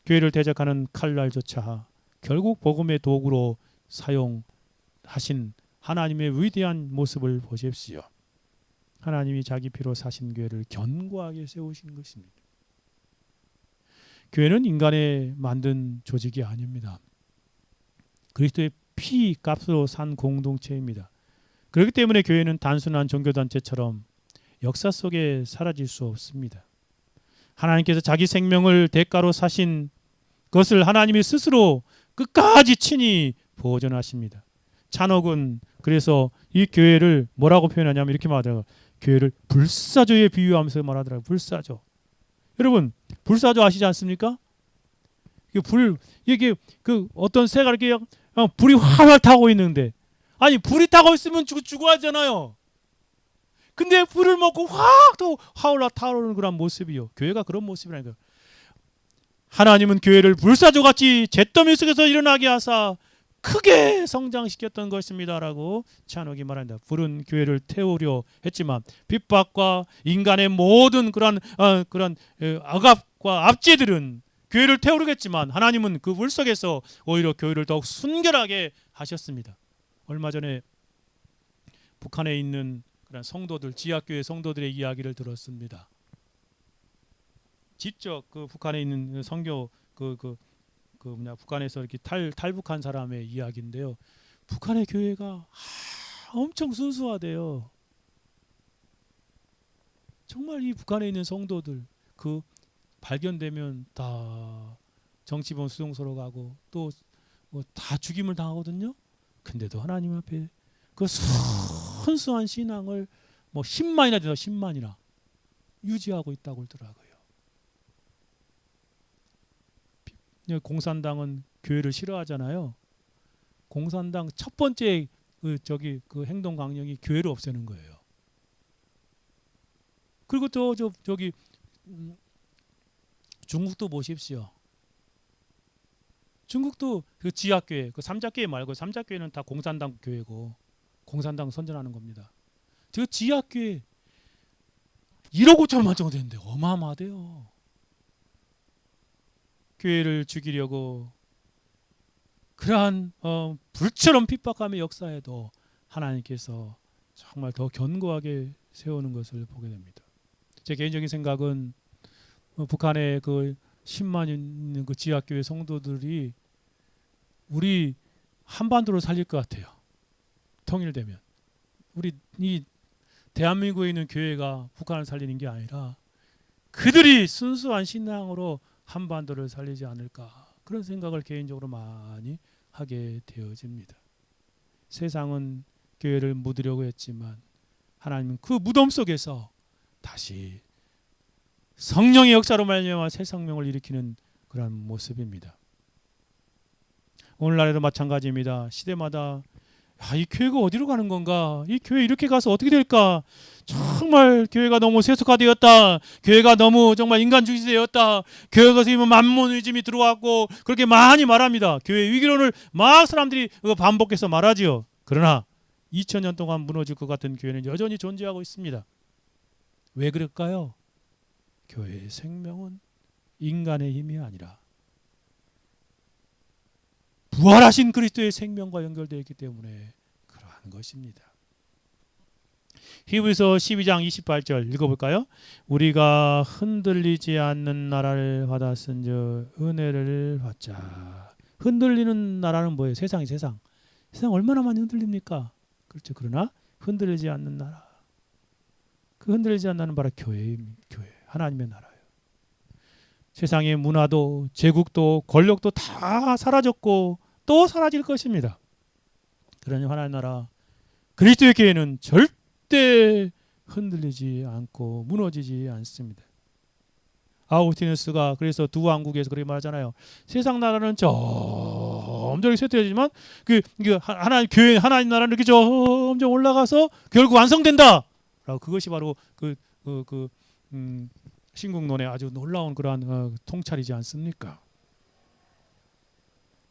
교회를 대적하는 칼날조차 결국 복음의 도구로 사용하신 하나님의 위대한 모습을 보십시오. 하나님이 자기 피로 사신 교회를 견고하게 세우신 것입니다. 교회는 인간의 만든 조직이 아닙니다. 그리스도의 피 값으로 산 공동체입니다. 그렇기 때문에 교회는 단순한 종교단체처럼 역사 속에 사라질 수 없습니다. 하나님께서 자기 생명을 대가로 사신 것을 하나님이 스스로 끝까지 친히 보존하십니다. 찬옥은 그래서 이 교회를 뭐라고 표현하냐면 이렇게 말하더라고요. 교회를 불사조에 비유하면서 말하더라고요. 불사조. 여러분 불사조 아시지 않습니까? 이게 그 어떤 새가 이렇게 불이 활활 타고 있는데 아니 불이 타고 있으면 죽어야잖아요. 근데 불을 먹고 확 또 활활 타오르는 그런 모습이요. 교회가 그런 모습이라니까요. 하나님은 교회를 불사조같이 잿더미 속에서 일어나게 하사 크게 성장시켰던 것입니다라고 찬옥이 말합니다. 불은 교회를 태우려 했지만 핍박과 인간의 모든 그런 억압과 압제들은 교회를 태우겠지만 하나님은 그 불 속에서 오히려 교회를 더욱 순결하게 하셨습니다. 얼마 전에 북한에 있는 그런 성도들, 지하교회 성도들의 이야기를 들었습니다. 직접 그 북한에 있는 선교 북한에서 이렇게 탈북한 사람의 이야기인데요. 북한의 교회가 엄청 순수하대요. 정말 이 북한에 있는 성도들 그 발견되면 다 정치범 수용소로 가고 또 뭐 다 죽임을 당하거든요. 근데도 하나님 앞에 그 순수한 신앙을 뭐 10만이나 돼서 10만이나 유지하고 있다고 그러더라고요. 공산당은 교회를 싫어하잖아요. 공산당 첫 번째 그 행동 강령이 교회를 없애는 거예요. 그리고 또 저기 중국도 보십시오. 중국도 그 지하교회, 그 삼자교회 말고 삼자교회는 다 공산당 교회고 공산당 선전하는 겁니다. 저 지하교회 1억 5천만 정도 되는데 어마어마하대요. 교회를 죽이려고 그러한 불처럼 핍박함의 역사에도 하나님께서 정말 더 견고하게 세우는 것을 보게 됩니다. 제 개인적인 생각은 북한의 그 10만 있는 그 지하교회 성도들이 우리 한반도를 살릴 것 같아요. 통일되면 우리 이 대한민국에 있는 교회가 북한을 살리는 게 아니라 그들이 순수한 신앙으로 한반도를 살리지 않을까 그런 생각을 개인적으로 많이 하게 되어집니다. 세상은 교회를 묻으려고 했지만 하나님은 그 무덤 속에서 다시 성령의 역사로 말미암아 새 생명을 일으키는 그런 모습입니다. 오늘날에도 마찬가지입니다. 시대마다 이 교회가 어디로 가는 건가? 이 교회 이렇게 가서 어떻게 될까? 정말 교회가 너무 세속화되었다. 교회가 너무 정말 인간주의 되었다. 교회가 지금 만몬이즘이 들어왔고 그렇게 많이 말합니다. 교회 위기론을 막 사람들이 반복해서 말하지요. 그러나 2000년 동안 무너질 것 같은 교회는 여전히 존재하고 있습니다. 왜 그럴까요? 교회의 생명은 인간의 힘이 아니라 부활하신 그리스도의 생명과 연결되어 있기 때문에 그러한 것입니다. 히브리서 12장 28절 읽어볼까요? 우리가 흔들리지 않는 나라를 받았은즉 은혜를 받자. 흔들리는 나라는 뭐예요? 세상. 세상 얼마나 많이 흔들립니까? 그렇죠. 그러나 흔들리지 않는 나라. 그 흔들리지 않는 바로 교회입니다. 교회. 하나님의 나라예요. 세상의 문화도 제국도 권력도 다 사라졌고 또 사라질 것입니다. 그러니 하나님 나라 그리스도의 교회는 절대 흔들리지 않고 무너지지 않습니다. 아우구스티누스가 그래서 두 왕국에서 그렇게 말하잖아요. 세상 나라는 저 점점 쇠퇴하지만 하나님 교회 하나님 나라는 이렇게 점점 올라가서 결국 완성된다라고 그것이 바로 신국론의 아주 놀라운 그러한 통찰이지 않습니까?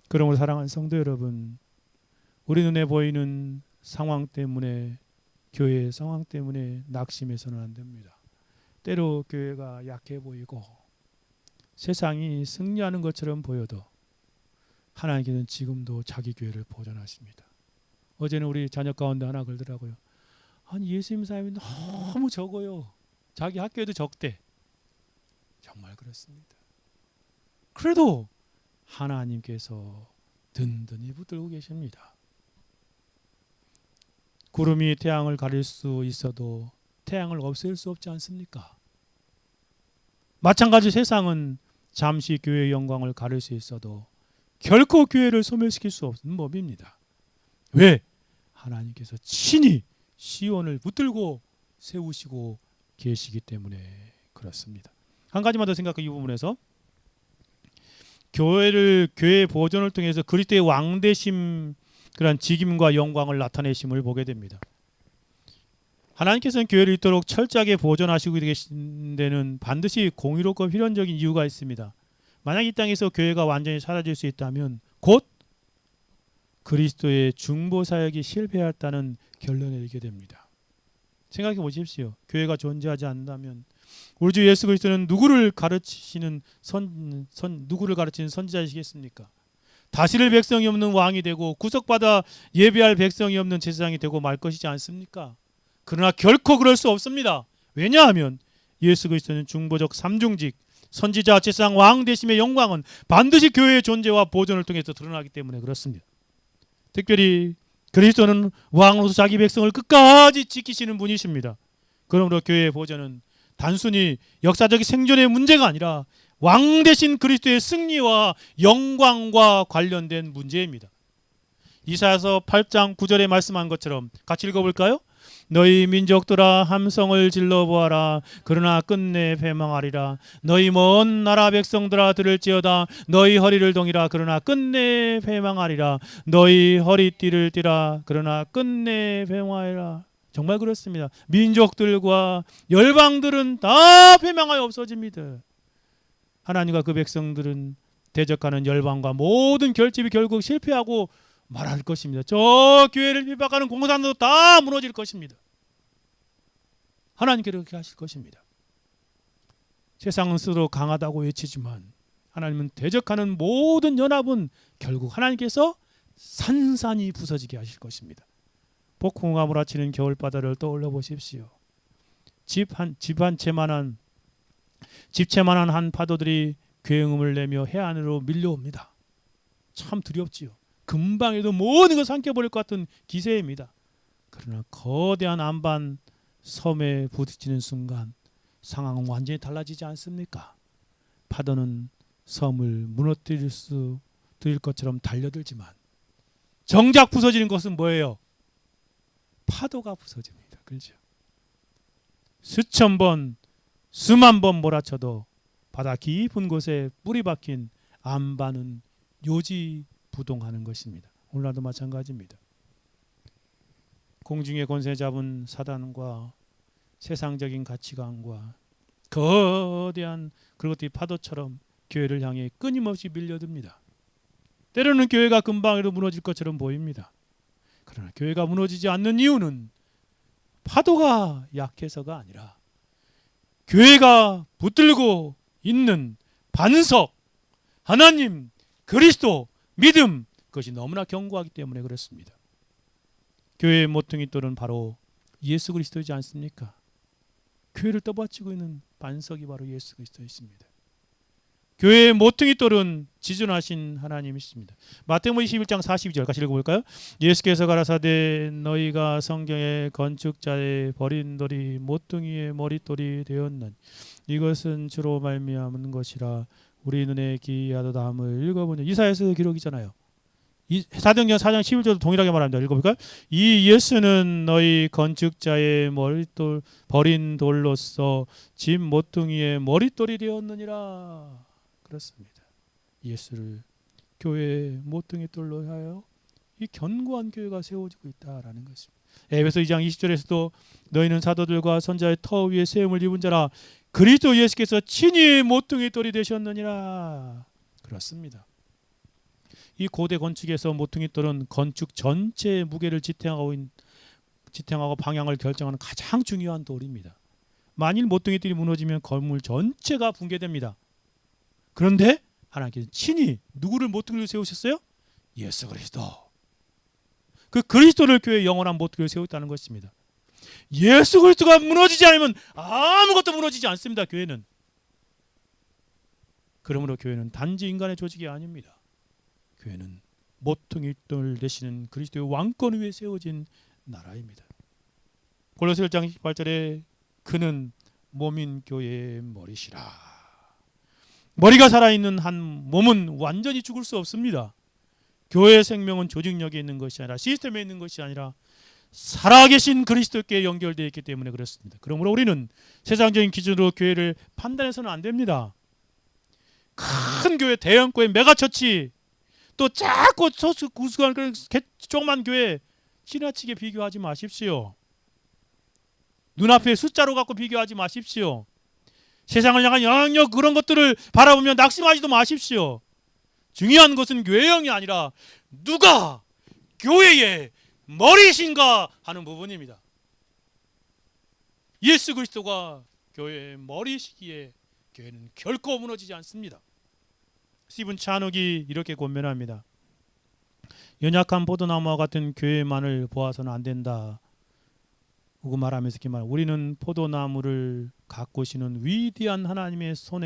그러므로 사랑하는 성도 여러분, 우리 눈에 보이는 상황 때문에 교회의 상황 때문에 낙심해서는 안 됩니다. 때로 교회가 약해 보이고 세상이 승리하는 것처럼 보여도 하나님께서는 지금도 자기 교회를 보존하십니다. 어제는 우리 자녀 가운데 하나 그러더라고요. 아니 예수님 사람이 너무 적어요. 자기 학교에도 적대. 정말 그렇습니다. 그래도 하나님께서 든든히 붙들고 계십니다. 구름이 태양을 가릴 수 있어도 태양을 없앨 수 없지 않습니까? 마찬가지 세상은 잠시 교회의 영광을 가릴 수 있어도 결코 교회를 소멸시킬 수 없는 법입니다. 왜? 하나님께서 친히 시온을 붙들고 세우시고 계시기 때문에 그렇습니다. 한 가지만 더 생각해 이 부분에서 교회 보존을 통해서 그리스도의 왕되심 그런 직임과 영광을 나타내심을 보게 됩니다. 하나님께서는 교회를 이토록 철저하게 보존하시고 계신 데는 반드시 공의롭고 필연적인 이유가 있습니다. 만약 이 땅에서 교회가 완전히 사라질 수 있다면 곧 그리스도의 중보 사역이 실패했다는 결론을 내리게 됩니다. 생각해 보십시오. 교회가 존재하지 않는다면 우리 주 예수 그리스도는 누구를 가르치는 선지자이시겠습니까? 다스릴 백성이 없는 왕이 되고 구속받아 예배할 백성이 없는 제사장이 되고 말 것이지 않습니까? 그러나 결코 그럴 수 없습니다. 왜냐하면 예수 그리스도는 중보적 삼중직 선지자 제사장 왕 되심의 영광은 반드시 교회의 존재와 보존을 통해서 드러나기 때문에 그렇습니다. 특별히 그리스도는 왕으로서 자기 백성을 끝까지 지키시는 분이십니다. 그러므로 교회의 보존은 단순히 역사적인 생존의 문제가 아니라 왕 되신 그리스도의 승리와 영광과 관련된 문제입니다. 이사야서 8장 9절에 말씀한 것처럼 같이 읽어볼까요? 너희 민족들아 함성을 질러보아라. 그러나 끝내 패망하리라. 너희 먼 나라 백성들아 들을지어다. 너희 허리를 동이라. 그러나 끝내 패망하리라. 너희 허리띠를 띠라. 그러나 끝내 패망하리라. 정말 그렇습니다. 민족들과 열방들은 다 패망하여 없어집니다. 하나님과 그 백성들은 대적하는 열방과 모든 결집이 결국 실패하고 말할 것입니다. 저 교회를 핍박하는 공산도 다 무너질 것입니다. 하나님께서 그렇게 하실 것입니다. 세상은 스스로 강하다고 외치지만 하나님은 대적하는 모든 연합은 결국 하나님께서 산산이 부서지게 하실 것입니다. 폭풍우가 몰아치는 겨울바다를 떠올려 보십시오. 집채만한 한 파도들이 굉음을 내며 해안으로 밀려옵니다. 참 두렵지요. 금방에도 모든 것을 삼켜버릴 것 같은 기세입니다. 그러나 거대한 안반 섬에 부딪히는 순간 상황은 완전히 달라지지 않습니까? 파도는 섬을 무너뜨릴 것처럼 달려들지만 정작 부서지는 것은 뭐예요? 파도가 부서집니다. 그렇죠? 수천 번, 수만 번 몰아쳐도 바다 깊은 곳에 뿌리 박힌 안반은 요지부동하는 것입니다. 오늘날도 마찬가지입니다. 공중의 권세 잡은 사단과 세상적인 가치관과 거대한 그것들이 파도처럼 교회를 향해 끊임없이 밀려듭니다. 때로는 교회가 금방에도 무너질 것처럼 보입니다. 그러나 교회가 무너지지 않는 이유는 파도가 약해서가 아니라 교회가 붙들고 있는 반석, 하나님, 그리스도, 믿음, 그것이 너무나 견고하기 때문에 그렇습니다. 교회의 모퉁이 돌은 바로 예수 그리스도이지 않습니까? 교회를 떠받치고 있는 반석이 바로 예수 그리스도이십니다. 교회의 모퉁이 돌은 지존하신 하나님이십니다. 마태복음 21장 42절 같이 읽어볼까요? 예수께서 가라사대 너희가 성경의 건축자의 버린 돌이 모퉁이의 머릿돌이 되었나니 이것은 주로 말미암은 것이라 우리 눈에 기이하도다 함을 읽어보니 이사야서 기록이잖아요. 사도행전 4장 11절도 동일하게 말합니다. 읽어볼까요? 이 예수는 너희 건축자의 머릿돌 버린 돌로서 집 모퉁이의 머릿돌이 되었느니라. 그렇습니다. 예수를 교회의 모퉁이 돌로 하여 이 견고한 교회가 세워지고 있다라는 것입니다. 에베소 2장 20절에서도 너희는 사도들과 선자의 터 위에 세움을 입은 자라 그리스도 예수께서 친히 모퉁이 돌이 되셨느니라. 그렇습니다. 이 고대 건축에서 모퉁이 돌은 건축 전체의 무게를 지탱하고 방향을 결정하는 가장 중요한 돌입니다. 만일 모퉁이 돌이 무너지면 건물 전체가 붕괴됩니다. 그런데 하나님께서 친히 누구를 모퉁이로 세우셨어요? 예수 그리스도. 그 그리스도를 교회의 영원한 모퉁이로 세웠다는 것입니다. 예수 그리스도가 무너지지 않으면 아무것도 무너지지 않습니다. 교회는. 그러므로 교회는 단지 인간의 조직이 아닙니다. 교회는 모퉁이 돌 되시는 그리스도의 왕권 위에 세워진 나라입니다. 골로새 1장 18절에 그는 몸인 교회의 머리시라. 머리가 살아있는 한 몸은 완전히 죽을 수 없습니다. 교회의 생명은 조직력에 있는 것이 아니라 시스템에 있는 것이 아니라 살아계신 그리스도께 연결되어 있기 때문에 그렇습니다. 그러므로 우리는 세상적인 기준으로 교회를 판단해서는 안 됩니다. 큰 교회, 대형교회, 메가처치, 또 작고 소수 구수한 조그만 교회 지나치게 비교하지 마십시오. 눈앞에 숫자로 갖고 비교하지 마십시오. 세상을 향한 영향력 그런 것들을 바라보며 낙심하지도 마십시오. 중요한 것은 교회형이 아니라 누가 교회의 머리이신가 하는 부분입니다. 예수 그리스도가 교회의 머리이시기에 교회는 결코 무너지지 않습니다. 스티븐 찬욱이 이렇게 권면합니다. 연약한 포도나무와 같은 교회만을 보아서는 안 된다. 고 말하면서 이렇게 말. 우리는 포도나무를 가꾸시는 위대한 하나님의 손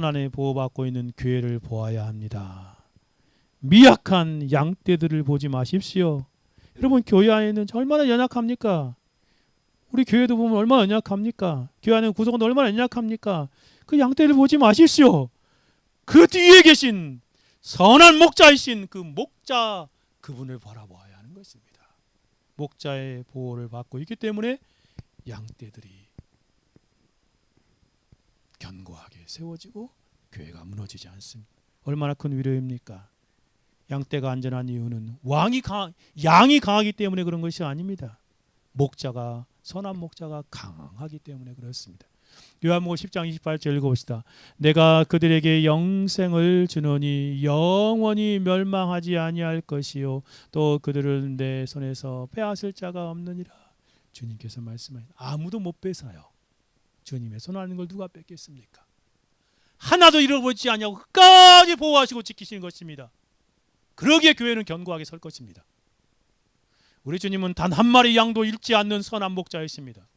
안에 보호받고 있는 교회를 보아야 합니다. 미약한 양떼들을 보지 마십시오. 여러분 교회 안에는 얼마나 연약합니까? 우리 교회도 보면 얼마나 연약합니까? 교회 안에 구성원도 얼마나 연약합니까? 그 양떼를 보지 마십시오. 그 뒤에 계신 선한 목자이신 그 목자 그분을 바라보아야 하는 것입니다. 목자의 보호를 받고 있기 때문에 양떼들이 견고하게 세워지고 교회가 무너지지 않습니다. 얼마나 큰 위로입니까? 양떼가 안전한 이유는 양이 강하기 때문에 그런 것이 아닙니다. 선한 목자가 강하기 때문에 그렇습니다. 요한복음 10장 28절 읽어봅시다. 내가 그들에게 영생을 주노니 영원히 멸망하지 아니할 것이요 또 그들을 내 손에서 빼앗을 자가 없느니라. 주님께서 말씀하십니다. 아무도 못 뺏어요. 주님의 손 안에 걸 누가 뺏겠습니까? 하나도 잃어버리지 아니하고 끝까지 보호하시고 지키시는 것입니다. 그러기에 교회는 견고하게 설 것입니다. 우리 주님은 단 한 마리 양도 잃지 않는 선한 목자이십니다.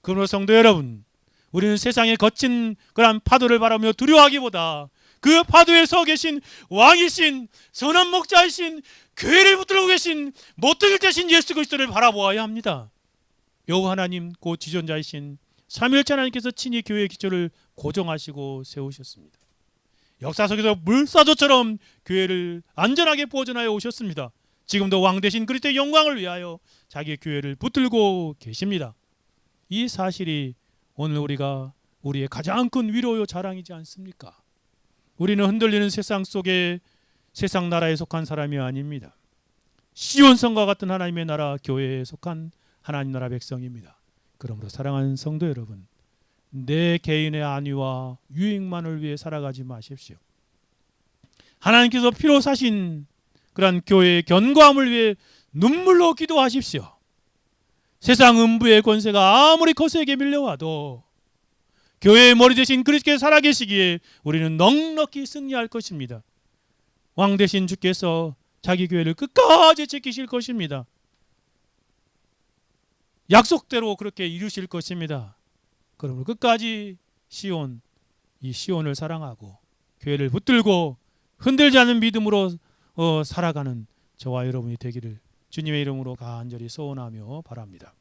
그러므로 성도 여러분, 우리는 세상의 거친 그런 파도를 바라며 두려워하기보다 그 파도에 서 계신 왕이신 선한 목자이신 교회를 붙들고 계신 모퉁이 되신 예수 그리스도를 바라보아야 합니다. 여호와 하나님 곧 지존자이신 삼위일체 하나님께서 친히 교회의 기초를 고정하시고 세우셨습니다. 역사 속에서 물사조처럼 교회를 안전하게 보존하여 오셨습니다. 지금도 왕 되신 그리스도의 영광을 위하여 자기 교회를 붙들고 계십니다. 이 사실이 오늘 우리의 가장 큰 위로요 자랑이지 않습니까? 우리는 흔들리는 세상 속에 세상 나라에 속한 사람이 아닙니다. 시온성과 같은 하나님의 나라 교회에 속한 하나님 나라 백성입니다. 그러므로 사랑하는 성도 여러분, 내 개인의 안위와 유익만을 위해 살아가지 마십시오. 하나님께서 피로 사신 그러한 교회의 견고함을 위해 눈물로 기도하십시오. 세상 음부의 권세가 아무리 거세게 밀려와도 교회의 머리 대신 그리스도께 살아계시기에 우리는 넉넉히 승리할 것입니다. 왕 대신 주께서 자기 교회를 끝까지 지키실 것입니다. 약속대로 그렇게 이루실 것입니다. 그러므로 끝까지 이 시온을 사랑하고 교회를 붙들고 흔들지 않는 믿음으로 살아가는 저와 여러분이 되기를 주님의 이름으로 간절히 소원하며 바랍니다.